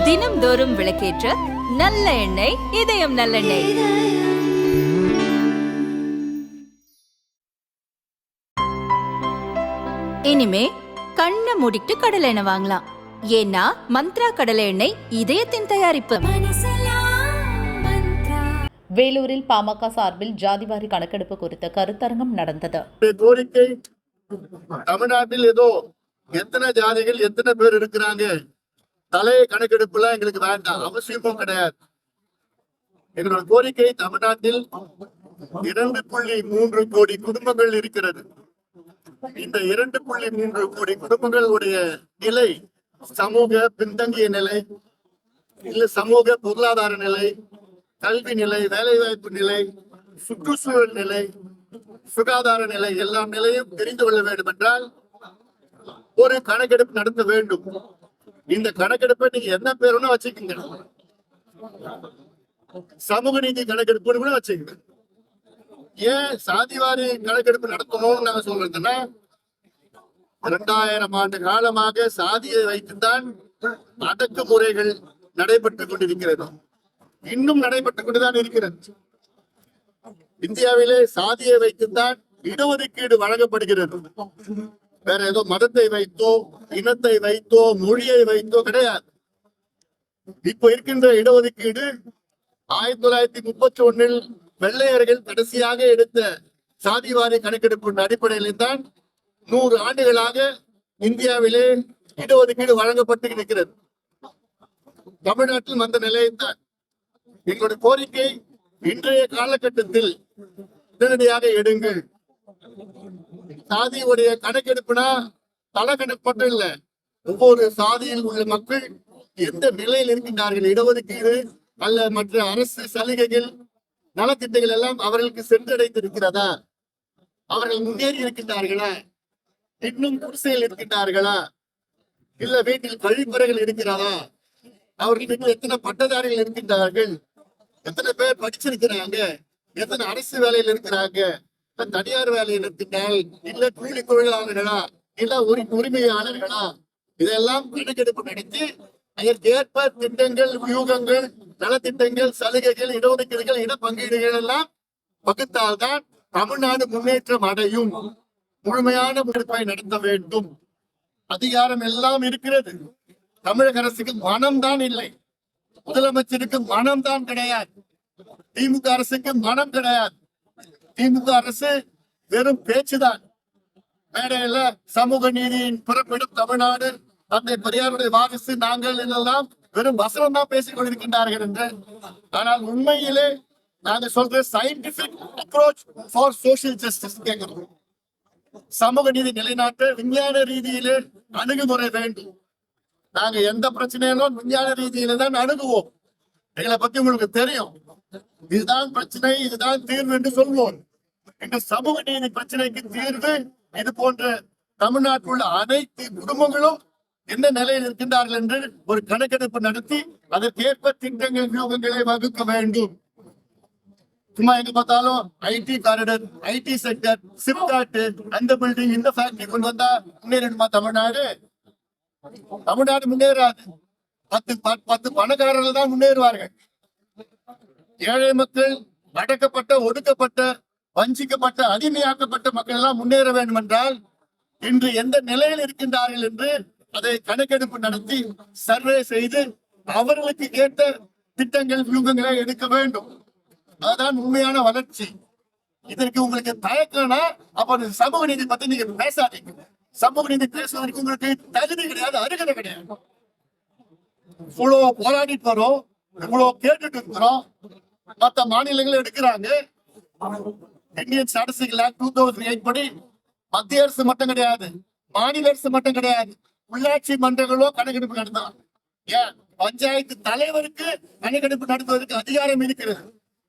தினம்தோறும் விளக்கேற்ற நல்ல எண்ணெய், இதயம் நல்லெண்ணெய். இனிமே கண்ணை மூடிட்டு கடலை எண்ணெய் வாங்கலாம். ஏன்னா மந்த்ரா கடலை எண்ணெய் இதயத்தின் தயாரிப்பு. வேலூரில் பாமக சார்பில் ஜாதிவாரி கணக்கெடுப்பு குறித்த கருத்தரங்கம் நடந்தது. கோரிக்கை, தமிழ்நாட்டில் ஏதோ எத்தனை ஜாதிகள் எத்தனை பேர் இருக்கிறாங்க, தலைய கணக்கெடுப்புல எங்களுக்கு வேண்டாம், அவசியமும் கிடையாது. எங்களோட கோரிக்கை, தமிழ்நாட்டில் 2.3 கோடி குடும்பங்கள் இருக்கிறது. இந்த 2.3 கோடி குடும்பங்களுடைய நிலை சமூக பின்தங்கிய நிலை, இல்ல சமூக பொருளாதார நிலை, கல்வி நிலை, வேலைவாய்ப்பு நிலை, சுற்றுச்சூழல் நிலை, சுகாதார நிலை, எல்லா நிலையும் தெரிந்து கொள்ள வேண்டும் என்றால் ஒரு கணக்கெடுப்பு நடத்த வேண்டும். இந்த கணக்கெடுப்பை நீங்க என்ன பேருன்னு வச்சுக்கோங்க, சமூக நீதி கணக்கெடுப்புன்னு கூட வச்சுக்கோங்க. ஏன் சாதிவாரி கணக்கெடுப்பு நடத்தணும்னு நாங்க சொல்றதுன்னா, 2000 ஆண்டு காலமாக சாதியை வைத்துத்தான் அடக்குமுறைகள் நடைபெற்றுக் கொண்டிருக்கிறது, இன்னும் நடைபெற்றுக் கொண்டுதான் இருக்கிறது. இந்தியாவிலே சாதியை வைத்துத்தான் இடஒதுக்கீடு வழங்கப்படுகிறது. வேற ஏதோ மதத்தை வைத்தோ, இனத்தை வைத்தோ, மொழியை வைத்தோ கிடையாது. இப்ப இருக்கின்ற இடஒதுக்கீடு 1931 வெள்ளையர்கள் கடைசியாக எடுத்த சாதிவாரி கணக்கெடுப்பு அடிப்படையில் தான் 100 ஆண்டுகளாக இந்தியாவிலே இடஒதுக்கீடு வழங்கப்பட்டு இருக்கிறது. தமிழ்நாட்டில் வந்த நிலையைத்தான் எங்களுடைய கோரிக்கை. இன்றைய காலகட்டத்தில் உடனடியாக எடுங்கள். சாதியுடைய கணக்கெடுப்புனா தல கணக்கு மட்டும் இல்ல, ஒவ்வொரு சாதியில் உள்ள மக்கள் எந்த நிலையில் இருக்கின்றார்கள், இடஒதுக்கீடு அல்ல மற்ற அரசு சலுகைகள் நலத்திட்டங்கள் எல்லாம் அவர்களுக்கு சென்றடைந்திருக்கிறதா, அவர்கள் முன்னேறி இருக்கின்றார்களா, இன்னும் குடிசையில் இருக்கின்றார்களா, இல்ல வீட்டில் கழிப்பறைகள் இருக்கிறதா, அவர்களுக்கு எத்தனை பட்டதாரிகள் இருக்கின்றார்கள், எத்தனை பேர் படிச்சிருக்கிறாங்க, எத்தனை அரசு வேலையில் இருக்கிறாங்க, தனியார் வேலையில் இருக்கின்றால், இல்ல கூலி தொழிலாளர்களா, இல்ல உரிமையாளர்களா, இதெல்லாம் கணக்கெடுப்பு நடத்தி அதற்கேற்ப திட்டங்கள், வியூகங்கள், நலத்திட்டங்கள், சலுகைகள், இடஒதுக்கீடுகள், இட பங்கீடுகள் எல்லாம் வகுத்தால்தான் தமிழ்நாடு முன்னேற்றம் அடையும். முழுமையான முன்னெடுப்பை நடத்த வேண்டும். அதிகாரம் எல்லாம் இருக்கிறது, தமிழக அரசுக்கு மனம்தான் இல்லை, முதலமைச்சருக்கு மனம்தான் கிடையாது, திமுக அரசுக்கு மனம் கிடையாது. திமுக அரசு வெறும் பேச்சுதான். மேடையில சமூக நீதியின் பிறப்பிடம் தமிழ்நாடு, தந்தை பெரியாருடைய வாரிசு நாங்கள் எல்லாம் வெறும் வசனம் தான் பேசிக் கொண்டிருக்கின்றார்கள் என்று. ஆனால் உண்மையிலே நாங்க சொல்ற scientific approach for social justice கேட்கிறோம். சமூக நீதி நிலைநாட்ட விஞ்ஞான ரீதியிலே அணுகுமுறை வேண்டும். நாங்க எந்த பிரச்சனையிலும் விஞ்ஞான ரீதியில தான் அணுகுவோம். எங்களை பத்தி உங்களுக்கு தெரியும், இதுதான் பிரச்சனை, இதுதான் தீர்வு என்று சொல்வோம். இந்த சமூக நீதி பிரச்சனைக்கு தீர்வு இது போன்ற தமிழ்நாட்டில் உள்ள அனைத்து குடும்பங்களும் என்ன நிலையில் இருக்கின்றார்கள் என்று ஒரு கணக்கெடுப்பு நடத்தி அதற்கேற்ப திட்டங்கள், வியூகங்களை வகுக்க வேண்டும். சும்மா எங்க பார்த்தாலும் ID corridor, IT sector, SIPCOT, அந்த பில்டிங், இந்த ஃபேக்டரி கொண்டு வந்தா முன்னேறிடுமா தமிழ்நாடு? தமிழ்நாடு முன்னேறாது. 10 பணக்காரர்கள் தான் முன்னேறுவார்கள். ஏழை மக்கள், அடக்கப்பட்ட, ஒடுக்கப்பட்ட, வஞ்சிக்கப்பட்ட, அடிமையாக்கப்பட்ட மக்கள் எல்லாம் முன்னேற வேண்டும் என்றால் இன்று எந்த நிலையில் இருக்கின்றார்கள் என்று அதை கணக்கெடுப்பு நடத்தி சர்வே செய்து அவர்களுக்கு கேட்ட திட்டங்கள், வியூகங்களை எடுக்க வேண்டும். அதுதான் உண்மையான வளர்ச்சி. இதற்கு உங்களுக்கு தயக்கம்னா அப்ப சமூக நீதி பத்தி நீங்க பேசாதீங்க. சமூக நீதி பேசுவதற்கு உங்களுக்கு தகுதி கிடையாது, அருகதை கிடையாது. இவ்வளவு போராடிட்டு வரோம், இவ்வளவு கேட்டுட்டு இருக்கிறோம். மற்ற மாநிலங்கள் எடுக்கிறாங்க. இந்தியன் ஸ்டாட்டிஸ்டிக்கல் ஆக்ட் 2008 படி மத்திய அரசு மட்டும் கிடையாது, மாநில அரசு மட்டும் கிடையாது, உள்ளாட்சி மன்றங்களோ கணக்கெடுப்பு நடத்தலாம். ஏன் பஞ்சாயத்து தலைவருக்கு கணக்கெடுப்பு நடத்துவதற்கு அதிகாரம் இருக்கிறது.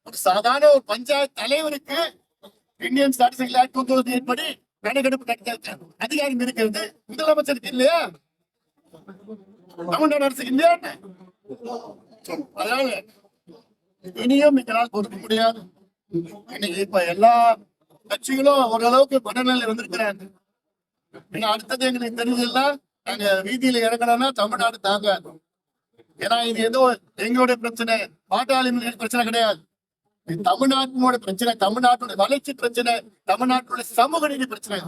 ஒரு சாதாரண ஒரு பஞ்சாயத்து தலைவருக்கு இந்தியன் ஸ்டாட்டிஸ்டிக்கல் ஆக்ட் 2008 படி கணக்கெடுப்பு நடத்த அதிகாரம் இருக்கிறது. முதலமைச்சருக்கு இல்லையா? தமிழ்நாடு அரசுக்கு இல்லையா? அதனால இனியும் எங்களால் கொடுக்க முடியாது. இப்ப எல்லா கட்சிகளும் ஓரளவுக்கு மனநிலை வந்திருக்கிறாங்க. அடுத்தது எங்களுக்கு தெரிஞ்சதெல்லாம் நாங்க வீதியில இறங்கணும்னா தமிழ்நாடு தாங்காது. ஏன்னா இது ஏதோ எங்களுடைய பிரச்சனை, பாட்டாளி பிரச்சனை கிடையாது. இது தமிழ்நாட்டினோட பிரச்சனை, தமிழ்நாட்டோட வளர்ச்சி பிரச்சனை, தமிழ்நாட்டோட சமூக நீதி பிரச்சனை.